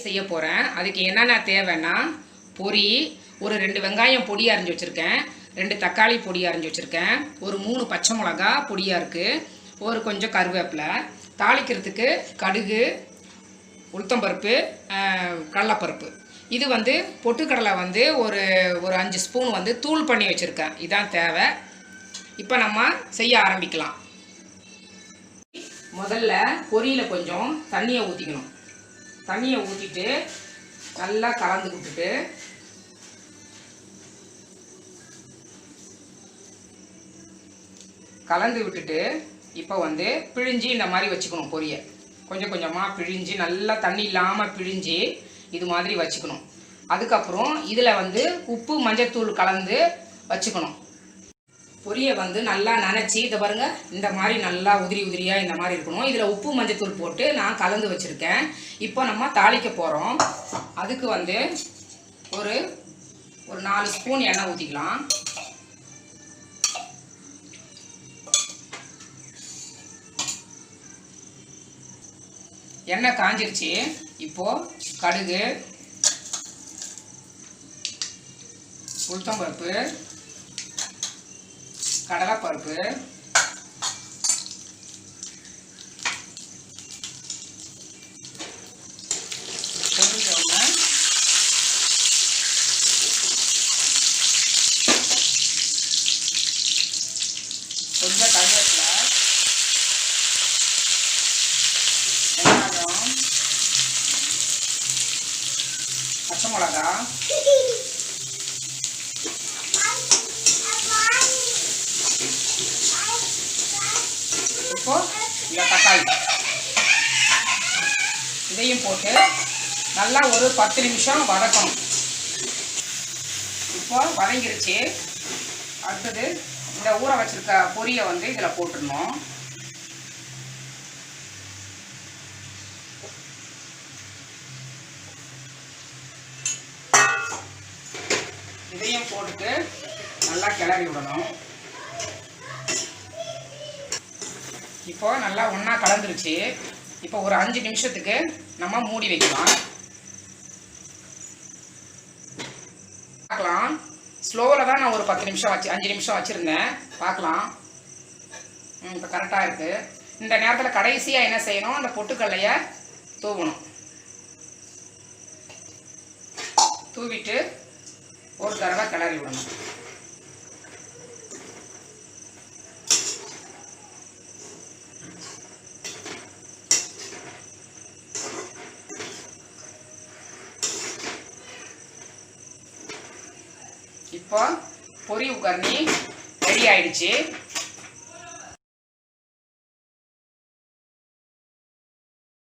செய்ய போகிறேன். அதுக்கு என்னென்ன தேவைன்னா, பொரி, ஒரு 2 வெங்காயம் பொடியாக அரிஞ்சு வச்சுருக்கேன், 2 தக்காளி பொடியாக அரிஞ்சு வச்சுருக்கேன், ஒரு 3 பச்சை மிளகா பொடியாக இருக்குது, ஒரு கொஞ்சம் கருவேப்பிலை, தாளிக்கிறதுக்கு கடுகு, உளுத்தம்பருப்பு, கடலைப்பருப்பு. இது பொட்டுக்கடலை ஒரு ஒரு 5 ஸ்பூன் தூள் பண்ணி வச்சுருக்கேன். இதான் தேவை. இப்போ நம்ம செய்ய ஆரம்பிக்கலாம். முதல்ல பொரியில் கொஞ்சம் தண்ணியை ஊற்றிக்கணும். தண்ணியை ஊற்றிட்டு நல்லா கலந்து விட்டுட்டு இப்போ பிழிஞ்சி இந்த மாதிரி வச்சுக்கணும். பொரியை கொஞ்சம் கொஞ்சமாக பிழிஞ்சி நல்லா தண்ணி இல்லாமல் பிழிஞ்சி இது மாதிரி வச்சுக்கணும். அதுக்கப்புறம் இதில் உப்பு மஞ்சத்தூள் கலந்து வச்சுக்கணும். பொரியை நல்லா நனைச்சி இதை பாருங்கள், இந்த மாதிரி நல்லா உதிரி உதிரியாக இந்த மாதிரி இருக்கணும். இதில் உப்பு மஞ்சத்தூள் போட்டு நான் கலந்து வச்சுருக்கேன். இப்போ நம்ம தாளிக்க போகிறோம். அதுக்கு ஒரு ஒரு 4 ஸ்பூன் எண்ணெய் ஊற்றிக்கலாம். எண்ணெய் காஞ்சிருச்சு. இப்போது கடுகு, உளுத்தம்பருப்பு, கடலைப்பருப்பு, கொஞ்சம் கருவேப்பிலை, வெங்காயம், பச்சை மிளகா, இப்போ இந்த தக்காளி இதையும் போட்டு நல்லா ஒரு 10 நிமிஷம் வதக்கணும். இப்போ வதங்கிருச்சு. அடுத்தது இந்த ஊற வச்சிருக்க பொரியை இதில் போட்டுடணும். இதையும் போட்டுட்டு நல்லா கிளறி விடணும். இப்போ நல்லா ஒன்றா கலந்துருச்சு. இப்போ ஒரு 5 நிமிஷத்துக்கு நம்ம மூடி வைக்கலாம். பார்க்கலாம். ஸ்லோவில் தான் நான் ஒரு 5 நிமிஷம் வச்சுருந்தேன். பார்க்கலாம். இப்போ கரெக்டாக இருக்குது. இந்த நேரத்தில் கடைசியாக என்ன செய்யணும், அந்த பொட்டுக்கல்லையை தூவணும். தூவிட்டு ஒரு தடவை கிளறி விடணும். இப்போ பொரி உகர்னி ரெடி ஆயிடுச்சு.